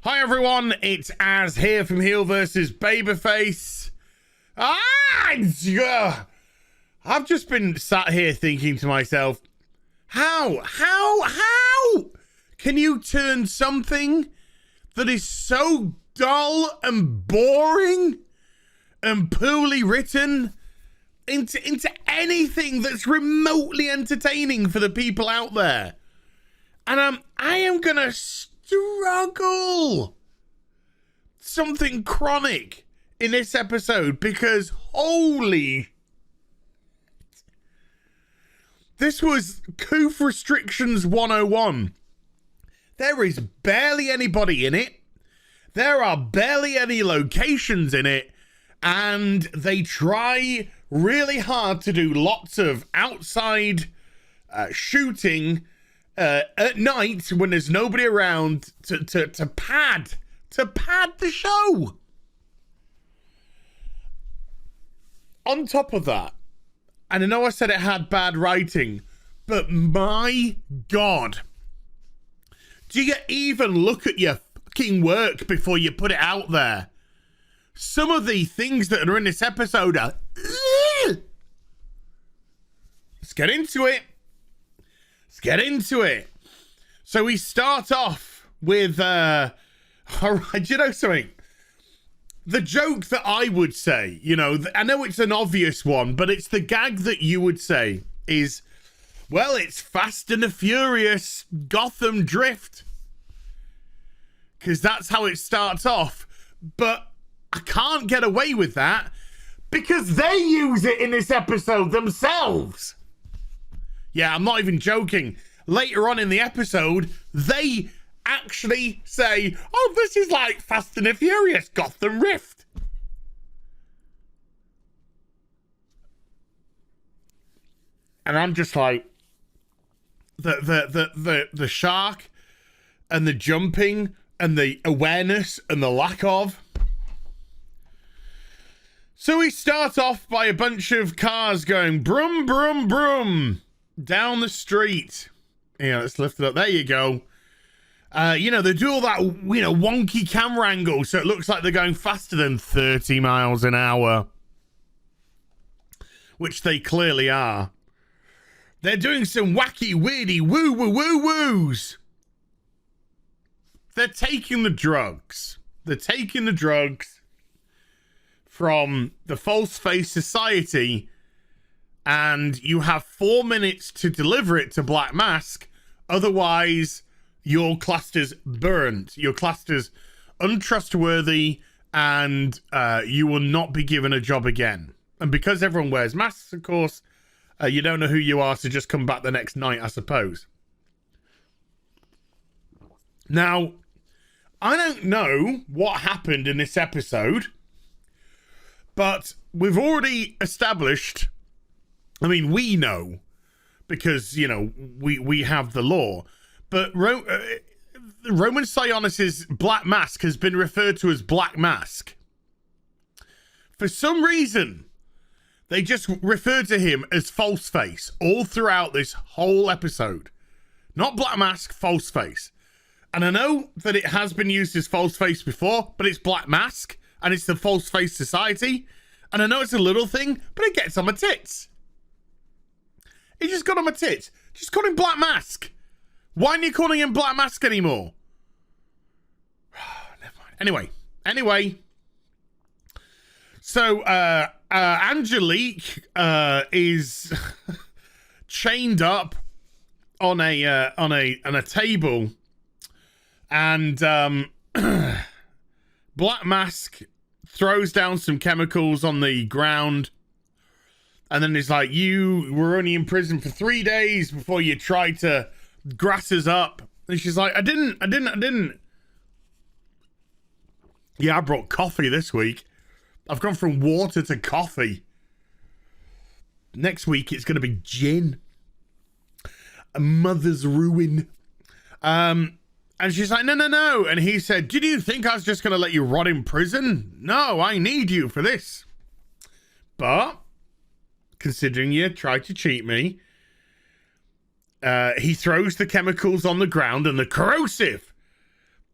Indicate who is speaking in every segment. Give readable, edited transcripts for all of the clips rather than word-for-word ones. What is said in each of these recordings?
Speaker 1: Hi everyone, it's Az here from HeelvsBabyface. I've just been sat here thinking to myself, how can you turn something that is so dull and boring and poorly written into anything that's remotely entertaining for the people out there? And I am gonna struggle something chronic in this episode because holy, this was coof restrictions 101. There is barely anybody in it. There are barely any locations in it, and they try really hard to do lots of outside shooting at night when there's nobody around to pad the show. On top of that, and I know I said it had bad writing, but my God, do you even look at your fucking work before you put it out there? Some of the things that are in this episode are... Let's get into it. So we start off with, all right, you know something? The joke that I would say, you know, I know it's an obvious one, but it's the gag that you would say is, well, it's Fast and the Furious Gotham Drift. Because that's how it starts off. But I can't get away with that because they use it in this episode themselves. Yeah, I'm not even joking. Later on in the episode, they actually say, oh, this is like Fast and the Furious Gotham Rift. And I'm just like, the shark and the jumping and the awareness and the lack of. So we start off by a bunch of cars going brum, brum, brum down the street. Yeah, let's lift it up. There you go. You know, they do all that, you know, wonky camera angle, so it looks like they're going faster than 30 miles an hour. Which they clearly are. They're doing some wacky, weirdy woo-woo-woo-woos. They're taking the drugs. They're taking the drugs from the False Face Society, and you have 4 minutes to deliver it to Black Mask. Otherwise, you're classed as burnt. You're classed as untrustworthy, and you will not be given a job again. And because everyone wears masks, of course, you don't know who you are, so just come back the next night, I suppose. Now, I don't know what happened in this episode, but we've already established, I mean, we know, because, you know, we have the law, but Roman Sionis's Black Mask has been referred to as Black Mask. For some reason, they just refer to him as False Face all throughout this whole episode. Not Black Mask, False Face. And I know that it has been used as False Face before, but it's Black Mask, and it's the False Face Society. And I know it's a little thing, but it gets on my tits. It just got on my tits. Just call him Black Mask. Why aren't you calling him Black Mask anymore? Never mind. Anyway. So, Angelique is chained up on a table, and Black Mask throws down some chemicals on the ground, and then he's like, you were only in prison for 3 days before you tried to grass us up. And she's like, I didn't. Yeah, I brought coffee this week. I've gone from water to coffee. Next week, it's going to be gin. A mother's ruin. And she's like, no. And he said, did you think I was just going to let you rot in prison? No, I need you for this. But, considering you tried to cheat me, he throws the chemicals on the ground and the corrosive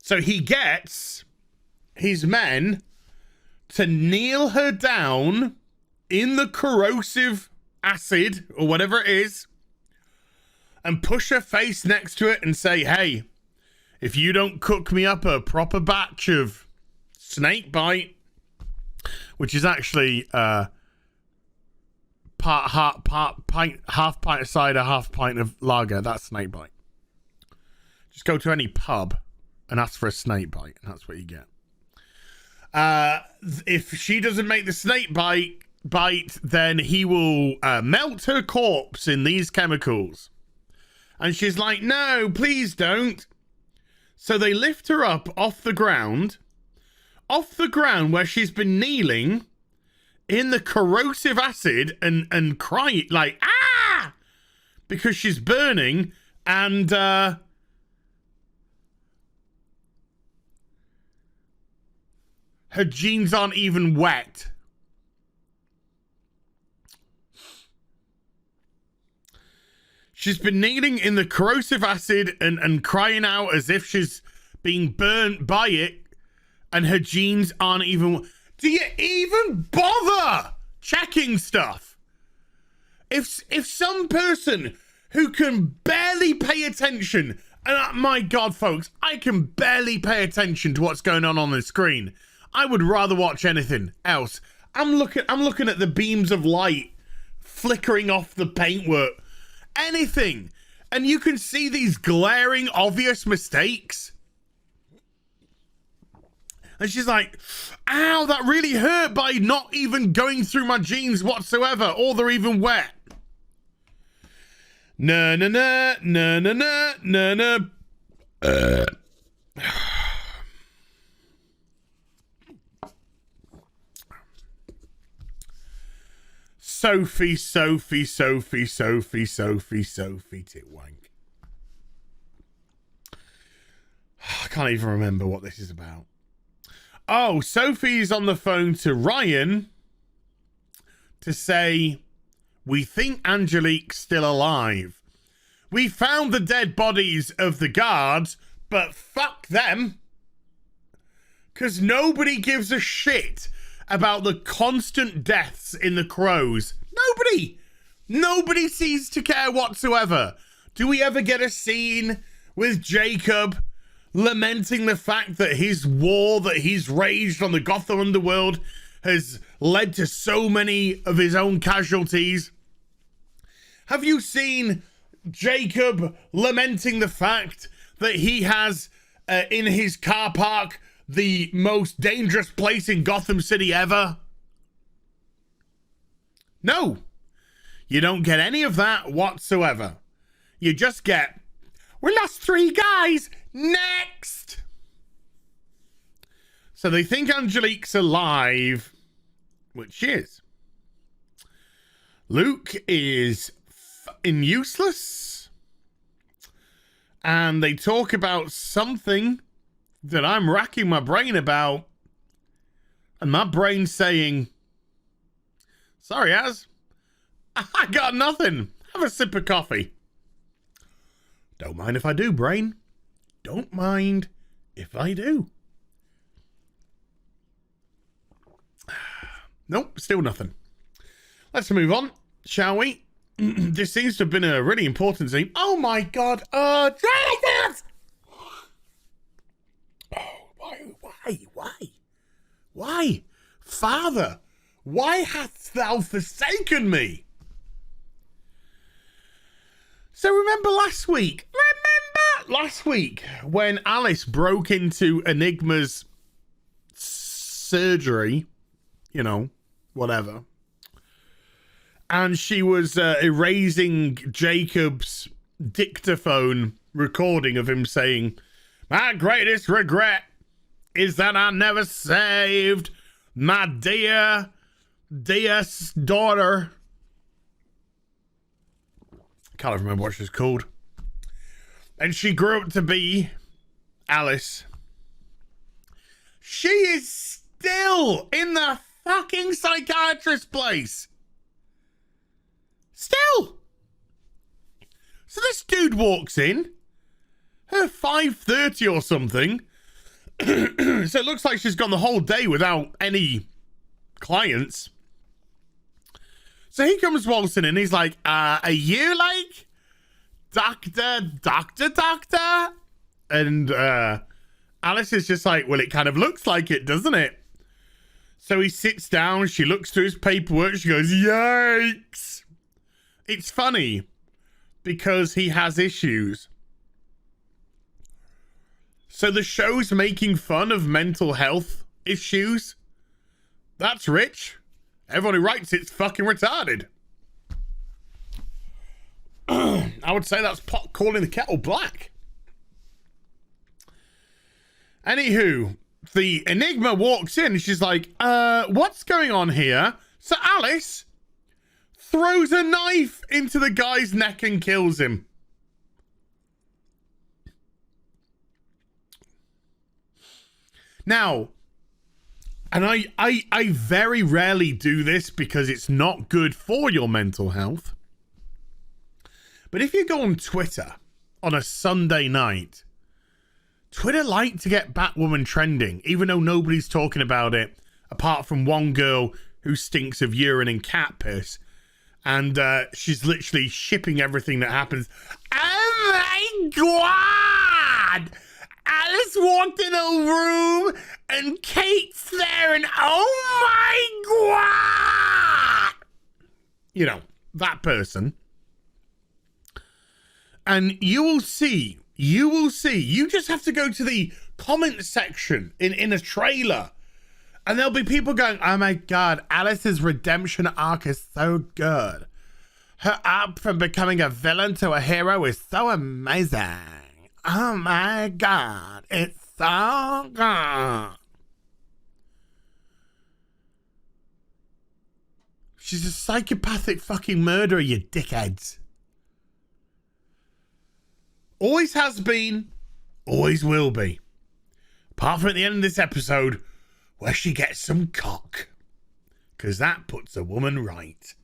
Speaker 1: So he gets his men to kneel her down in the corrosive acid or whatever it is and push her face next to it and say, hey, if you don't cook me up a proper batch of snake bite, which is actually half pint of cider, half pint of lager, that's snake bite. Just go to any pub and ask for a snake bite, and that's what you get. If she doesn't make the snake bite, then he will melt her corpse in these chemicals. And she's like, no, please don't. So they lift her up off the ground where she's been kneeling in the corrosive acid and crying like, ah, because she's burning, and her jeans aren't even wet. She's been kneeling in the corrosive acid and crying out as if she's being burnt by it, and her jeans aren't even... Do you even bother checking stuff? If some person who can barely pay attention, and my God, folks, I can barely pay attention to what's going on the screen. I would rather watch anything else. I'm looking at the beams of light flickering off the paintwork. Anything. And you can see these glaring, obvious mistakes. And she's like, ow, that really hurt by not even going through my jeans whatsoever, or they're even wet. Na na na na na na na na. Sophie Titwank. I can't even remember what this is about. Oh, Sophie's on the phone to Ryan to say, we think Angelique's still alive. We found the dead bodies of the guards, but fuck them. Because nobody gives a shit about the constant deaths in the Crows. Nobody seems to care whatsoever. Do we ever get a scene with Jacob lamenting the fact that his war that he's raged on the Gotham underworld has led to so many of his own casualties? Have you seen Jacob lamenting the fact that he has in his car park the most dangerous place in Gotham City ever? No. You don't get any of that whatsoever. You just get, we lost 3 guys. Next. So they think Angelique's alive, which she is. Luke is useless. And they talk about something that I'm racking my brain about, and my brain's saying, sorry, Az, I got nothing. Have a sip of coffee. Don't mind if I do, brain. Don't mind if I do. Nope, still nothing. Let's move on, shall we? This seems to have been a really important scene. Oh my God. Jesus! Why? Father, why hast thou forsaken me? So remember last week when Alice broke into Enigma's surgery, you know, whatever, and she was erasing Jacob's dictaphone recording of him saying, my greatest regret is that I never saved my dear daughter. Can't remember what she's called. And she grew up to be Alice. She is still in the fucking psychiatrist place. Still. So this dude walks in at 5:30 or something, So it looks like she's gone the whole day without any clients. So he comes waltzing in. He's like, are you like doctor? And Alice is just like, well, it kind of looks like it, doesn't it? So he sits down. She looks through his paperwork. She goes, yikes. It's funny because he has issues. So the show's making fun of mental health issues. That's rich. Everyone who writes it's fucking retarded. I would say that's pot calling the kettle black. Anywho, the Enigma walks in and she's like, what's going on here? So Alice throws a knife into the guy's neck and kills him. Now, and I very rarely do this because it's not good for your mental health. But if you go on Twitter on a Sunday night, Twitter like to get Batwoman trending, even though nobody's talking about it, apart from one girl who stinks of urine and cat piss. And she's literally shipping everything that happens. Oh my God! Alice walked in a room and Kate's there and oh my God! You know, that person. And you will see, you just have to go to the comment section in a trailer and there'll be people going, oh my God, Alice's redemption arc is so good. Her arc from becoming a villain to a hero is so amazing. Oh my God, it's so good. She's a psychopathic fucking murderer, you dickheads. Always has been, always will be. Apart from at the end of this episode, where she gets some cock. Because that puts a woman right.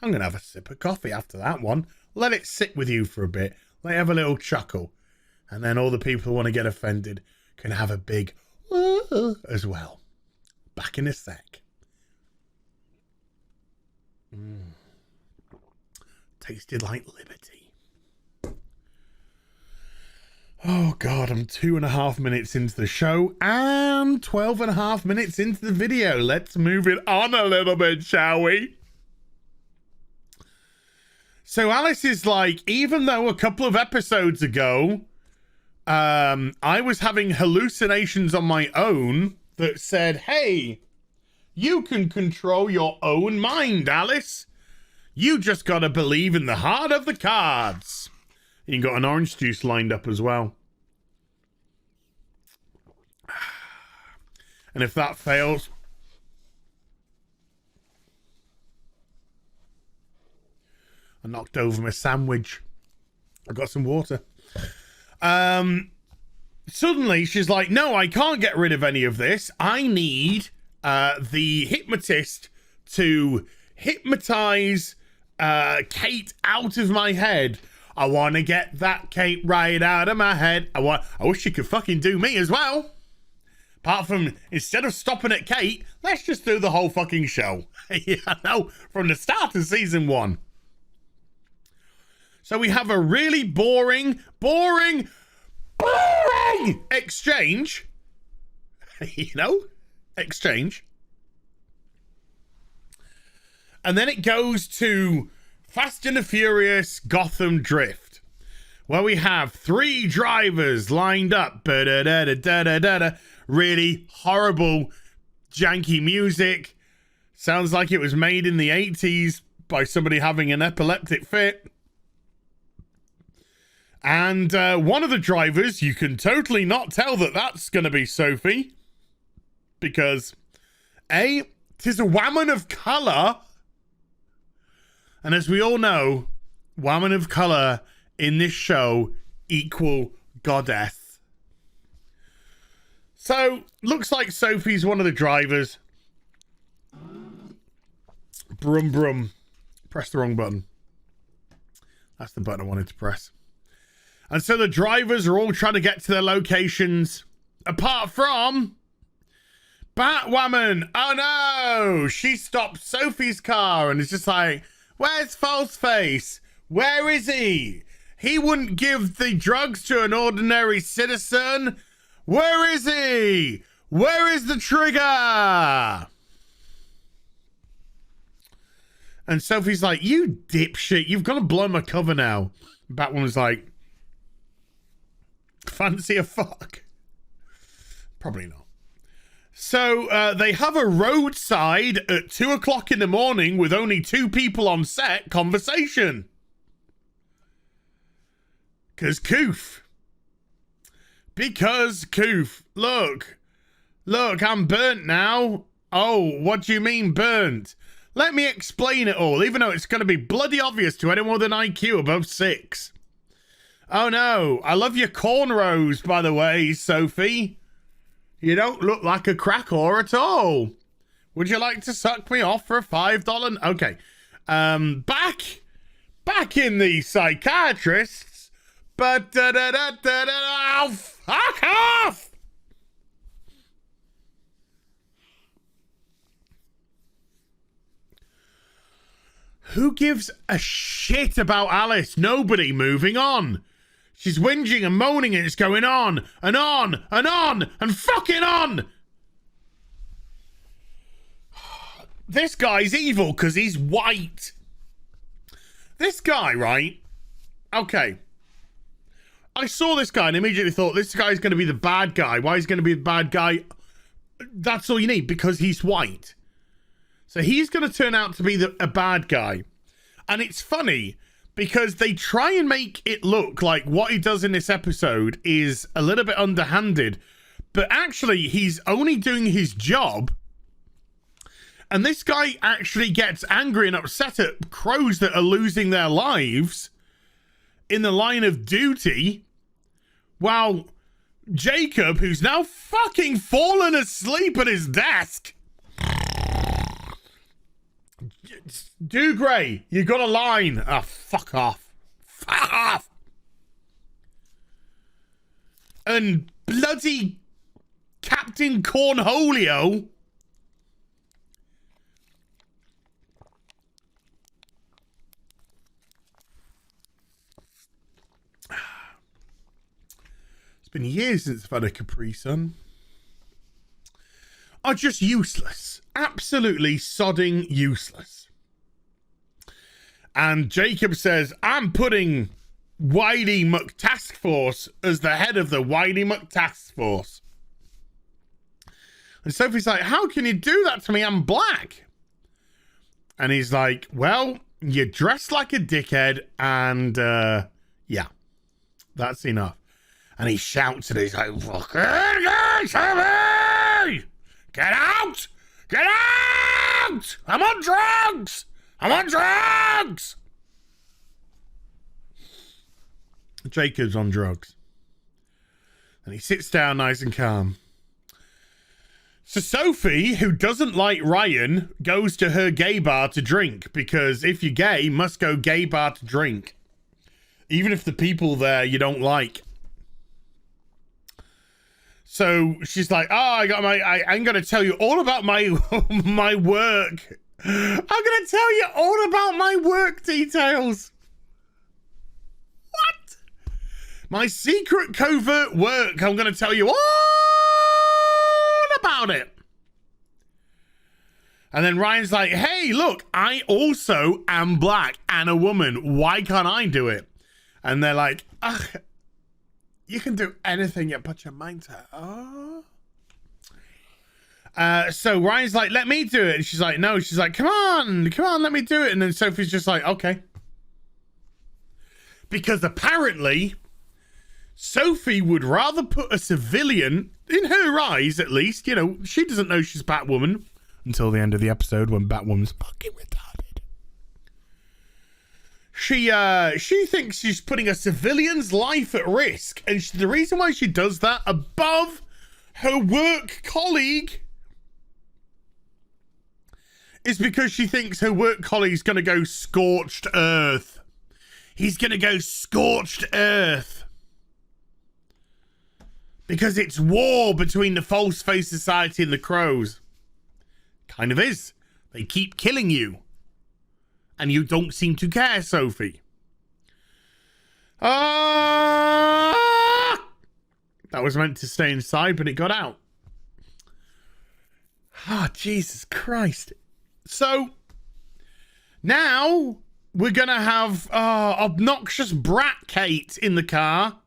Speaker 1: I'm going to have a sip of coffee after that one. Let it sit with you for a bit. Let it have a little chuckle. And then all the people who want to get offended can have a big as well. Back in a sec. Tasted like liberty. Oh God, I'm 2.5 minutes into the show and 12.5 minutes into the video. Let's move it on a little bit, shall we? So Alice is like, even though a couple of episodes ago, I was having hallucinations on my own that said, hey, you can control your own mind, Alice. You just got to believe in the heart of the cards. You got an orange juice lined up as well. And if that fails, I knocked over my sandwich. I got some water. Suddenly she's like, no, I can't get rid of any of this. I need the hypnotist to hypnotize Kate out of my head. I want to get that Kate right out of my head. I wish she could fucking do me as well. Apart from, instead of stopping at Kate, let's just do the whole fucking show. Yeah, no, from the start of season 1. So we have a really boring exchange. You know? Exchange. And then it goes to Fast and the Furious Gotham Drift, where we have 3 drivers lined up. Really horrible, janky music. Sounds like it was made in the 80s by somebody having an epileptic fit. And one of the drivers, you can totally not tell that that's going to be Sophie. Because, A, 'tis a woman of colour. And as we all know, women of colour in this show equal goddess. So, looks like Sophie's one of the drivers. Brum brum. Press the wrong button. That's the button I wanted to press. And so the drivers are all trying to get to their locations. apart from Batwoman. Oh no, she stopped Sophie's car and is just like, where's Falseface? Where is he? He wouldn't give the drugs to an ordinary citizen. Where is he? Where is the trigger? And Sophie's like, you dipshit, you've got to blow my cover now. Batwoman's like, fancy a fuck? Probably not. So they have a roadside at 2 o'clock in the morning with only 2 people on set conversation. Because coof. Because coof. Look, I'm burnt now. Oh, what do you mean burnt? Let me explain it all, even though it's going to be bloody obvious to anyone with an IQ above 6. Oh no, I love your cornrows, by the way, Sophie. You don't look like a crack whore at all. Would you like to suck me off for a $5? Okay. Back in the psychiatrists. But oh, fuck off! Who gives a shit about Alice? Nobody. Moving on. She's whinging and moaning and it's going on and on and on and fucking on. This guy's evil because he's white. This guy, right? Okay. I saw this guy and immediately thought this guy's going to be the bad guy. Why is he going to be the bad guy? That's all you need, because he's white. So he's going to turn out to be a bad guy. And it's funny because they try and make it look like what he does in this episode is a little bit underhanded. But actually, he's only doing his job. And this guy actually gets angry and upset at crows that are losing their lives in the line of duty, while Jacob, who's now fucking fallen asleep at his desk. Do Gray, you got a line. Oh, fuck off. Fuck off. And bloody Captain Cornholio. It's been years since I've had a Capri Sun. Are just useless. Absolutely sodding useless. And Jacob says, I'm putting Whitey McTask Force as the head of the Whitey McTask Force. And Sophie's like, how can you do that to me? I'm black. And he's like, well, you're dressed like a dickhead. And yeah, that's enough. And he shouts and he's like, fucking get out! Get out! I'm on drugs! I'm on drugs! Jacob's on drugs. And he sits down nice and calm. So Sophie, who doesn't like Ryan, goes to her gay bar to drink, because if you're gay, must go gay bar to drink. Even if the people there you don't like. So she's like, oh, I'm going to tell you all about my my work. I'm going to tell you all about my work details. What? My secret covert work. I'm going to tell you all about it. And then Ryan's like, hey, look, I also am black and a woman. Why can't I do it? And they're like, ugh. You can do anything you put your mind to. Oh. So Ryan's like, let me do it. And she's like, no. She's like, come on, let me do it. And then Sophie's just like, okay. Because apparently, Sophie would rather put a civilian, in her eyes at least, you know, she doesn't know she's Batwoman until the end of the episode when Batwoman's fucking retarded. She thinks she's putting a civilian's life at risk, and the reason why she does that above her work colleague is because she thinks her work colleague's going to go scorched earth. He's going to go scorched earth. Because it's war between the false face society and the crows. Kind of is. They keep killing you. And you don't seem to care, Sophie. That was meant to stay inside, but it got out. Ah, Jesus Christ. So, now we're going to have obnoxious brat Kate in the car.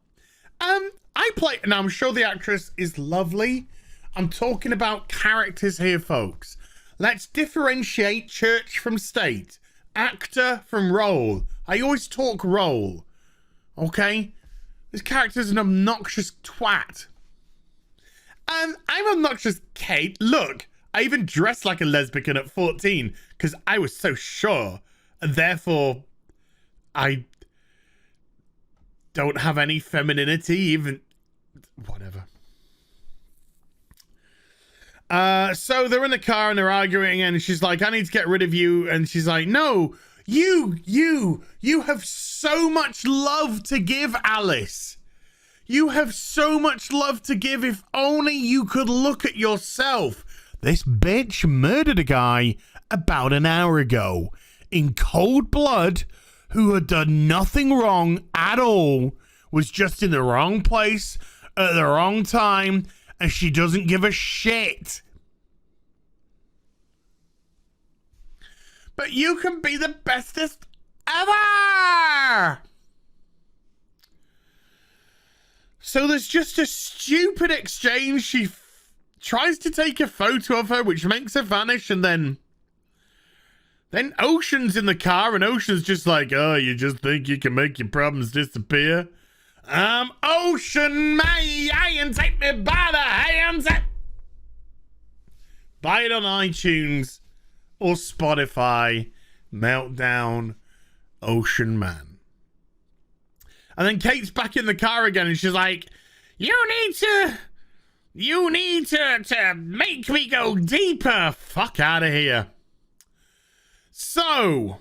Speaker 1: Now I'm sure the actress is lovely. I'm talking about characters here, folks. Let's differentiate church from state, actor from role. I always talk role, okay? This character's an obnoxious twat. And I'm obnoxious Kate. Look, I even dressed like a lesbian at 14 because I was so sure, and therefore I don't have any femininity, even whatever. So they're in the car and they're arguing, and she's like, I need to get rid of you. And she's like, no, you have so much love to give, Alice. You have so much love to give. If only you could look at yourself. This bitch murdered a guy about an hour ago in cold blood who had done nothing wrong at all, was just in the wrong place at the wrong time, and she doesn't give a shit. But you can be the bestest ever! So there's just a stupid exchange. She tries to take a photo of her, which makes her vanish, and then Ocean's in the car, and Ocean's just like, oh, you just think you can make your problems disappear? Ocean, my and take me by the hands. Buy it on iTunes or Spotify. Meltdown, Ocean Man. And then Kate's back in the car again, and she's like, you need to make me go deeper. Fuck out of here. So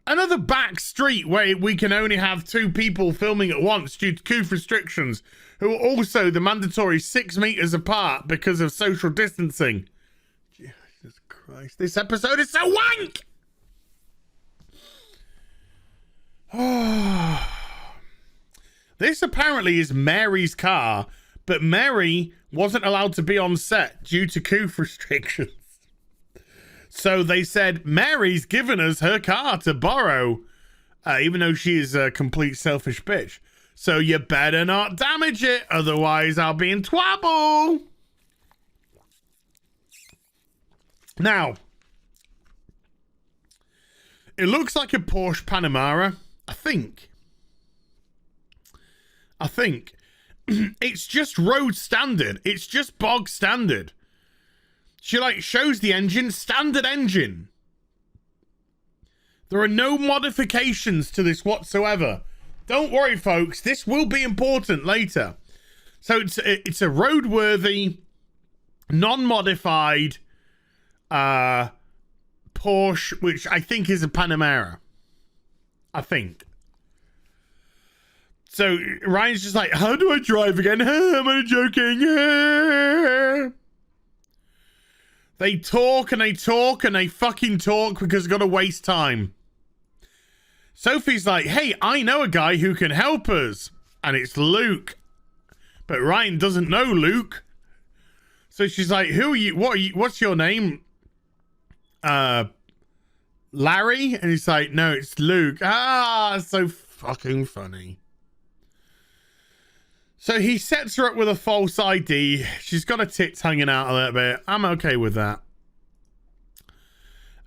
Speaker 1: another back street where we can only have 2 people filming at once due to coof restrictions, who are also the mandatory 6 meters apart because of social distancing. Jesus Christ, this episode is so wank! This apparently is Mary's car, but Mary wasn't allowed to be on set due to coof restrictions. So they said, Mary's given us her car to borrow, even though she is a complete selfish bitch. So you better not damage it, otherwise I'll be in trouble. Now, it looks like a Porsche Panamera, I think. It's just road standard. It's just bog standard. She shows the engine, standard engine. There are no modifications to this whatsoever. Don't worry, folks. This will be important later. So it's a roadworthy, non-modified Porsche, which I think is a Panamera. I think. So Ryan's just like, how do I drive again? I'm only joking. They talk and they talk and they fucking talk because they've got to waste time. Sophie's like, hey, I know a guy who can help us. And it's Luke. But Ryan doesn't know Luke. So she's like, who are you? What's your name? Larry? And he's like, no, it's Luke. So fucking funny. So he sets her up with a false ID. She's got her tits hanging out a little bit. I'm okay with that.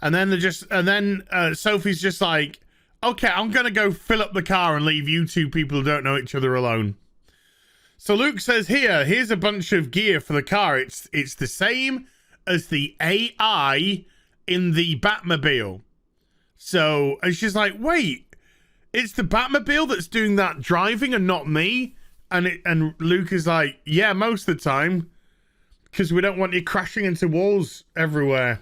Speaker 1: And then Sophie's just like, okay, I'm going to go fill up the car and leave you 2 people who don't know each other alone. So Luke says, here's a bunch of gear for the car. It's the same as the AI in the Batmobile. So, and she's like, wait, it's the Batmobile that's doing that driving and not me? And Luke is like, yeah, most of the time, because we don't want you crashing into walls everywhere.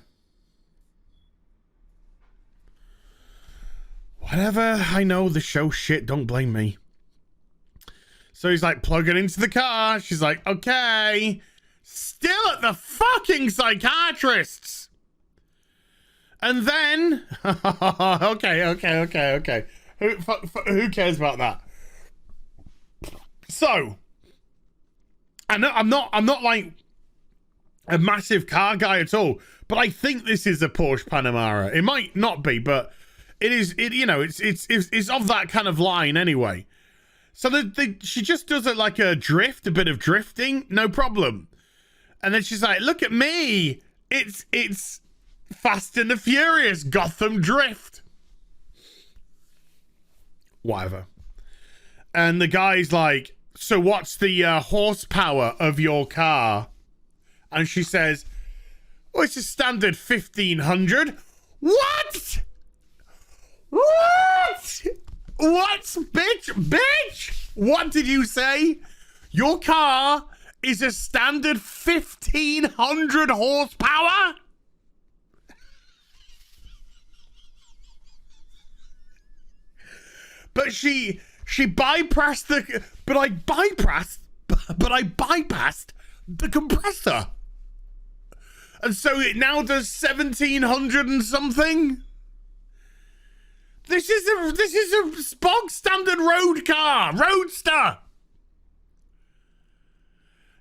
Speaker 1: Whatever, I know the show shit, don't blame me. So he's like, plug it into the car. She's like, okay. Still at the fucking psychiatrist's. And then, okay. Who cares about that? So, I know I'm not like a massive car guy at all, but I think this is a Porsche Panamera. It might not be, but it is. It's of that kind of line anyway. So she just does it like a bit of drifting, no problem. And then she's like, "Look at me! It's Fast and the Furious Gotham drift." Whatever. And the guy's like, "So what's the horsepower of your car?" And she says, "Oh, it's a standard 1500. What? What, bitch? What did you say? Your car is a standard 1500 horsepower? But she bypassed I bypassed the compressor. And so it now does 1700 and something. This is a bog standard road car, roadster.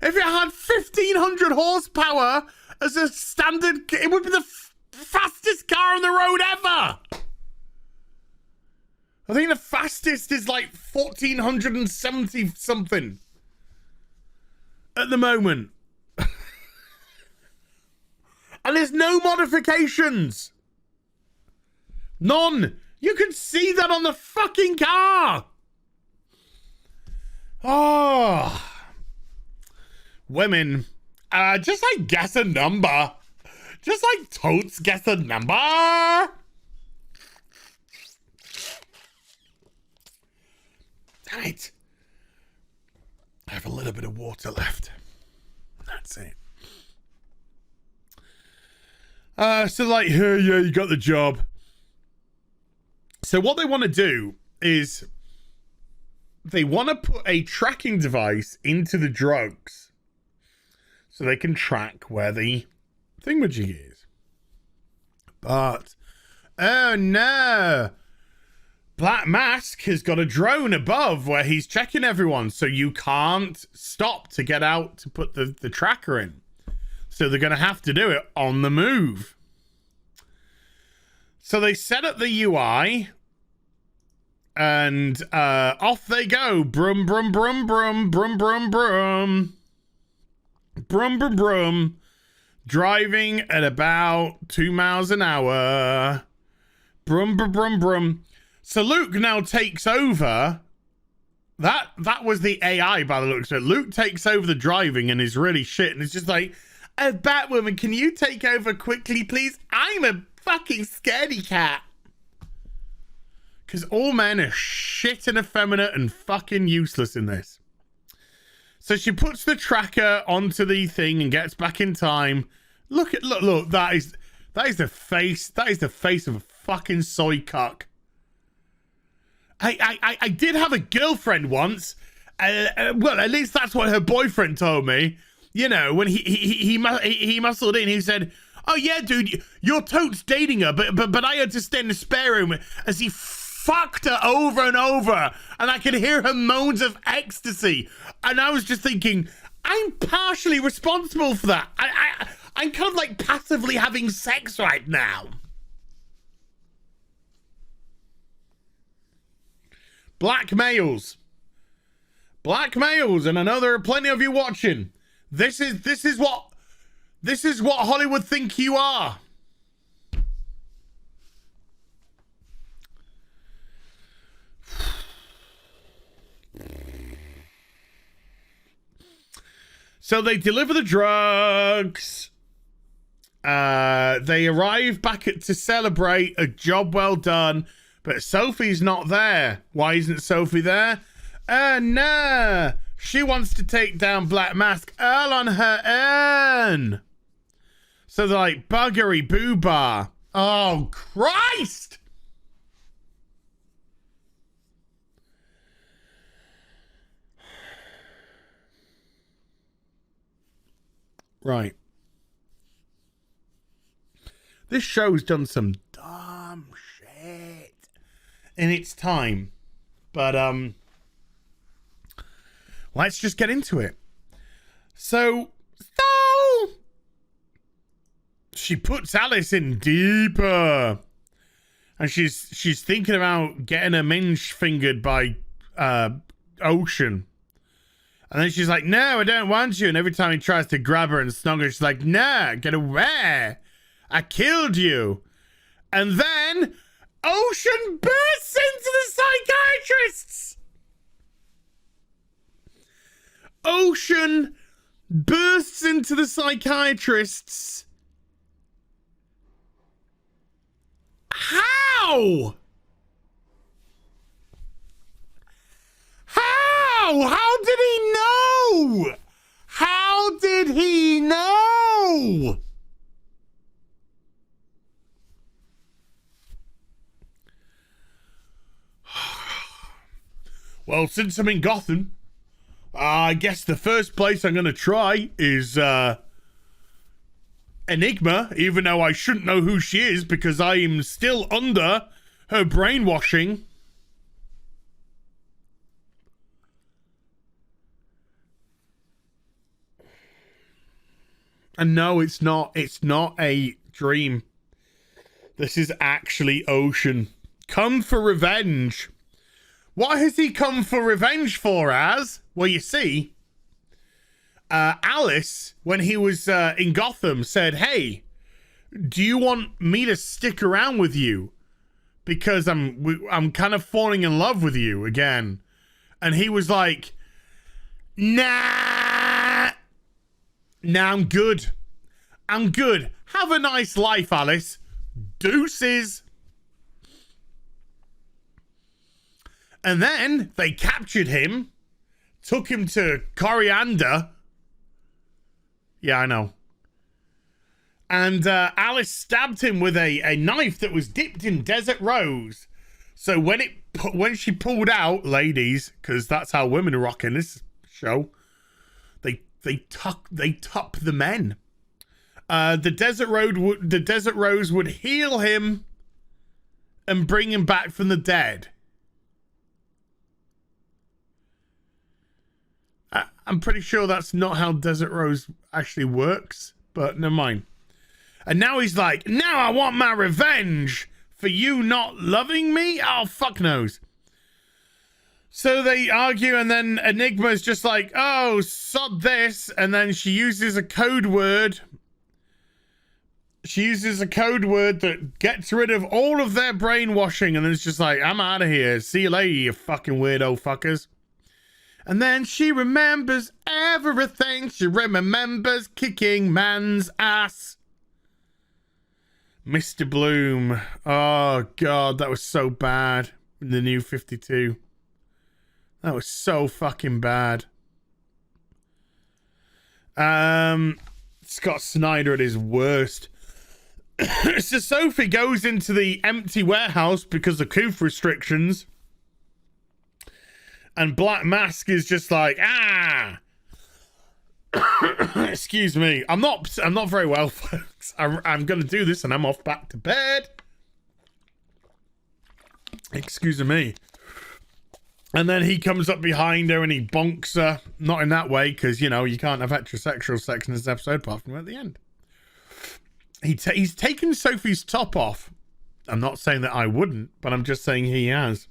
Speaker 1: If it had 1500 horsepower as a standard, it would be the fastest car on the road ever. I think the fastest is like 1470 something at the moment. And there's no modifications. None. You can see that on the fucking car. Oh. Women. Just like guess a number. Just like totes guess a number. Damn it. I have a little bit of water left. That's it. So like, yeah, you got the job. So what they want to do is they want to put a tracking device into the drugs so they can track where the thingamajig is. But, oh no, Black Mask has got a drone above where he's checking everyone, so you can't stop to get out to put the tracker in. So they're going to have to do it on the move. So they set up the UI and off they go. Brum, brum, brum, brum, brum, brum, brum. Brum, brum, brum. Driving at about 2 miles an hour. Brum, brum, brum, brum. So Luke now takes over. That was the AI by the looks of it. Luke takes over the driving and is really shit. And it's just like, Batwoman, can you take over quickly, please? I'm a fucking scaredy cat. Because all men are shit and effeminate and fucking useless in this. So she puts the tracker onto the thing and gets back in time. Look, that is the face. That is the face of a fucking soy cuck. I did have a girlfriend once. Well, at least that's what her boyfriend told me. You know, when he muscled in, he said, "Oh yeah, dude, you're totes dating her, but I had to stay in the spare room as he fucked her over and over, and I could hear her moans of ecstasy." And I was just thinking, I'm partially responsible for that. I'm kind of like passively having sex right now. Black males, and I know there are plenty of you watching. This is what Hollywood think you are. So they deliver the drugs. They arrive back to celebrate a job well done, but Sophie's not there. Why isn't Sophie there? No. She wants to take down Black Mask all on her own. So they're like, buggery boo-bar. Oh, Christ! Right. This show's done some dumb shit in its time. But, let's just get into it. So she puts Alice in deeper. And she's thinking about getting her minge fingered by Ocean. And then she's like, no, I don't want you. And every time he tries to grab her and snuggle her, she's like, nah, get away. I killed you. And then Ocean bursts into the psychiatrists. Ocean bursts into the psychiatrists. How? How did he know? How did he know? Well, since I'm in Gotham, I guess the first place I'm going to try is Enigma, even though I shouldn't know who she is because I am still under her brainwashing. And no, it's not a dream. This is actually Ocean. Come for revenge. What has he come for revenge for, Az? Well, you see, Alice, when he was in Gotham, said, hey, do you want me to stick around with you? Because I'm kind of falling in love with you again. And he was like, nah, I'm good. I'm good. Have a nice life, Alice. Deuces. And then they captured him, took him to Coriander. Yeah, I know. And Alice stabbed him with a knife that was dipped in desert rose. So when she pulled out, ladies, because that's how women rock in this show, they tuck the men. The desert rose would heal him and bring him back from the dead. I'm pretty sure that's not how Desert Rose actually works, but never mind. And now he's like, now I want my revenge for you not loving me? Oh, fuck knows. So they argue, and then Enigma's just like, oh, sod this. And then she uses a code word. She uses a code word that gets rid of all of their brainwashing. And then it's just like, I'm out of here. See you later, you fucking weirdo fuckers. And then she remembers everything. She remembers kicking man's ass. Mr. Bloom. Oh, God, that was so bad in the New 52. That was so fucking bad. Scott Snyder at his worst. So Sophie goes into the empty warehouse because of coof restrictions. And Black Mask is just like, excuse me. I'm not very well, folks. I'm going to do this and I'm off back to bed. Excuse me. And then he comes up behind her and he bonks her. Not in that way, because, you know, you can't have heterosexual sex in this episode apart from at the end. He's taken Sophie's top off. I'm not saying that I wouldn't, but I'm just saying he has.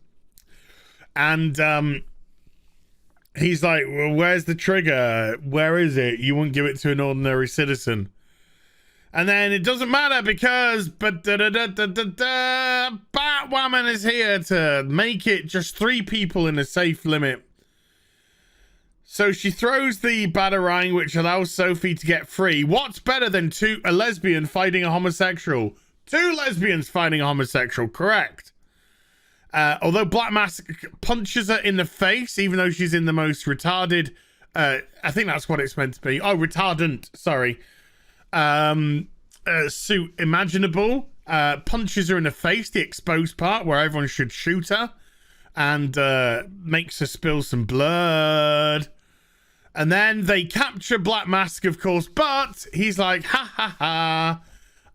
Speaker 1: And he's like, well, where's the trigger? Where is it? You wouldn't give it to an ordinary citizen. And then it doesn't matter because Batwoman is here to make it just 3 people in a safe limit. So she throws the batarang, which allows Sophie to get free. What's better than a lesbian fighting a homosexual? 2 lesbians fighting a homosexual, correct. Although Black Mask punches her in the face, even though she's in the most retarded, I think that's what it's meant to be. Oh, retardant, sorry. Suit imaginable. Punches her in the face, the exposed part where everyone should shoot her, and makes her spill some blood. And then they capture Black Mask, of course, but he's like, ha ha ha,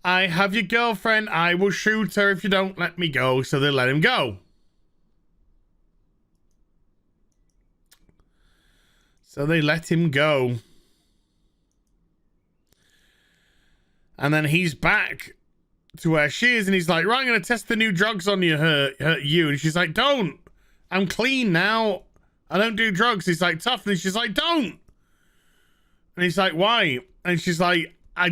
Speaker 1: I have your girlfriend. I will shoot her if you don't let me go. So they let him go. So they let him go. And then he's back to where she is, and he's like, right, I'm going to test the new drugs on you, hurt you. And she's like, don't. I'm clean now. I don't do drugs. He's like, tough. And she's like, don't. And he's like, why? And she's like, I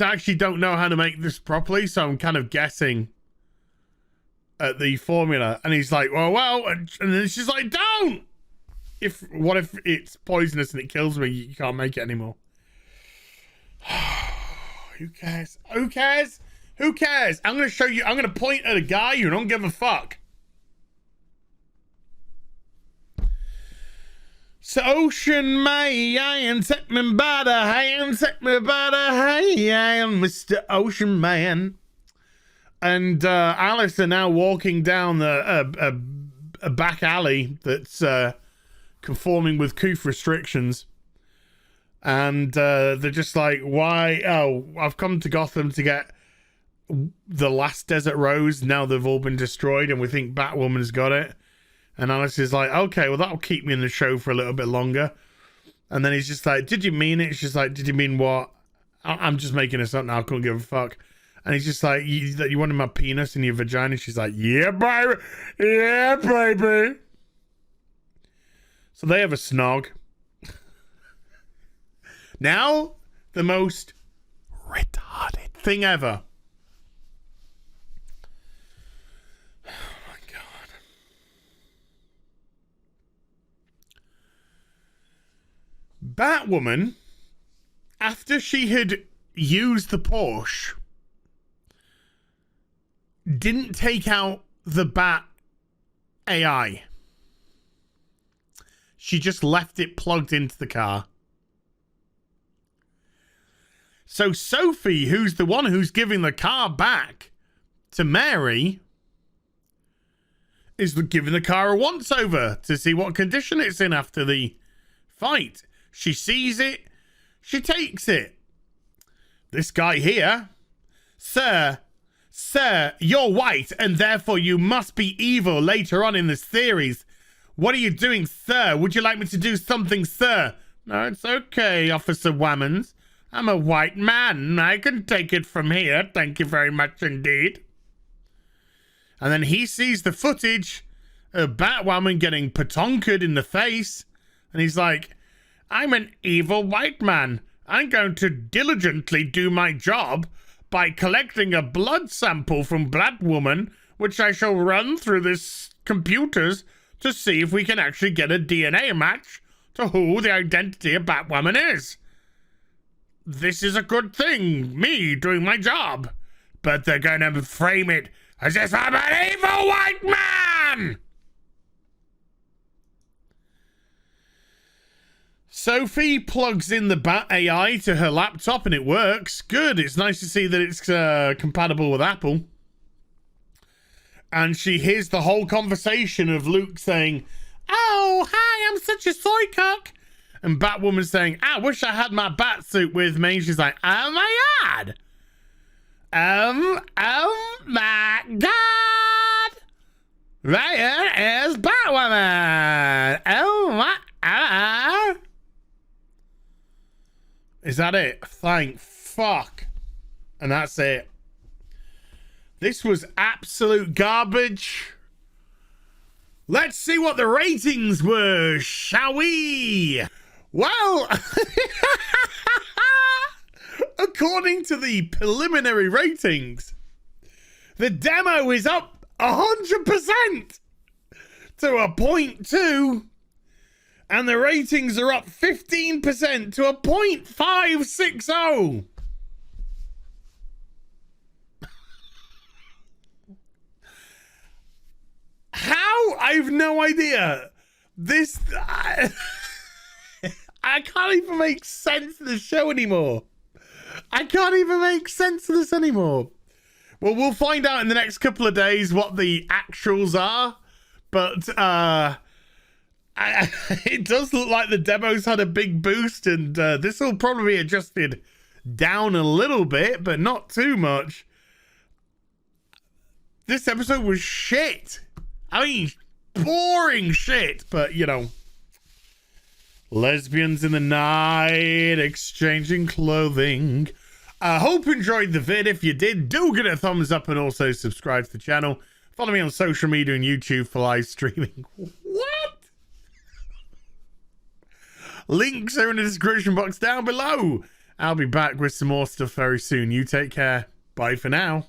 Speaker 1: actually don't know how to make this properly, so I'm kind of guessing at the formula. And he's like, well. And then she's like, don't. What if it's poisonous and it kills me? You can't make it anymore. Who cares? Who cares? Who cares? I'm going to show you. I'm going to point at a guy who don't give a fuck. So Ocean Man, take me by the hand, take me by the hand, Mr. Ocean Man. And Alice are now walking down a back alley that's conforming with coof restrictions. And they're just like, why? Oh, I've come to Gotham to get the last Desert Rose. Now they've all been destroyed and we think Batwoman's got it. And Alice is like, okay, well, that'll keep me in the show for a little bit longer. And then he's just like, did you mean it? She's like, did you mean what? I'm just making this up now. I couldn't give a fuck. And he's just like, you wanted my penis in your vagina? She's like, yeah, baby. Yeah, baby. So they have a snog. Now, the most retarded thing ever. Batwoman, after she had used the Porsche, didn't take out the Bat AI. She just left it plugged into the car. So Sophie, who's the one who's giving the car back to Mary, is giving the car a once-over to see what condition it's in after the fight. She sees it. She takes it. This guy here, Sir, you're white and therefore you must be evil later on in this series. What are you doing, sir? Would you like me to do something, sir? No, it's okay, Officer Wammons. I'm a white man. I can take it from here. Thank you very much indeed. And then he sees the footage of Batwoman getting patonkered in the face. And he's like, I'm an evil white man. I'm going to diligently do my job by collecting a blood sample from Batwoman, which I shall run through this computers to see if we can actually get a DNA match to who the identity of Batwoman is. This is a good thing, me doing my job. But they're going to frame it as if I'm an evil white man! Sophie plugs in the Bat AI to her laptop and it works. Good. It's nice to see that it's compatible with Apple. And she hears the whole conversation of Luke saying, oh, hi, I'm such a soy cock. And Batwoman saying, I wish I had my bat suit with me. She's like, oh my God. Oh my God. Right here is Batwoman. Oh my God. Is that it? Thank fuck. And that's it. This was absolute garbage. Let's see what the ratings were, shall we? Well, according to the preliminary ratings, the demo is up 100% to a 0.2. And the ratings are up 15% to a 0.560. How? I have no idea. This... I can't even make sense of the show anymore. I can't even make sense of this anymore. Well, we'll find out in the next couple of days what the actuals are. But, It does look like the demo's had a big boost, and this will probably be adjusted down a little bit, but not too much. This episode was shit. I mean, boring shit, but you know. Lesbians in the night, exchanging clothing. I hope you enjoyed the vid. If you did, do give it a thumbs up and also subscribe to the channel. Follow me on social media and YouTube for live streaming. What? Links are in the description box down below. I'll be back with some more stuff very soon. You take care. Bye for now.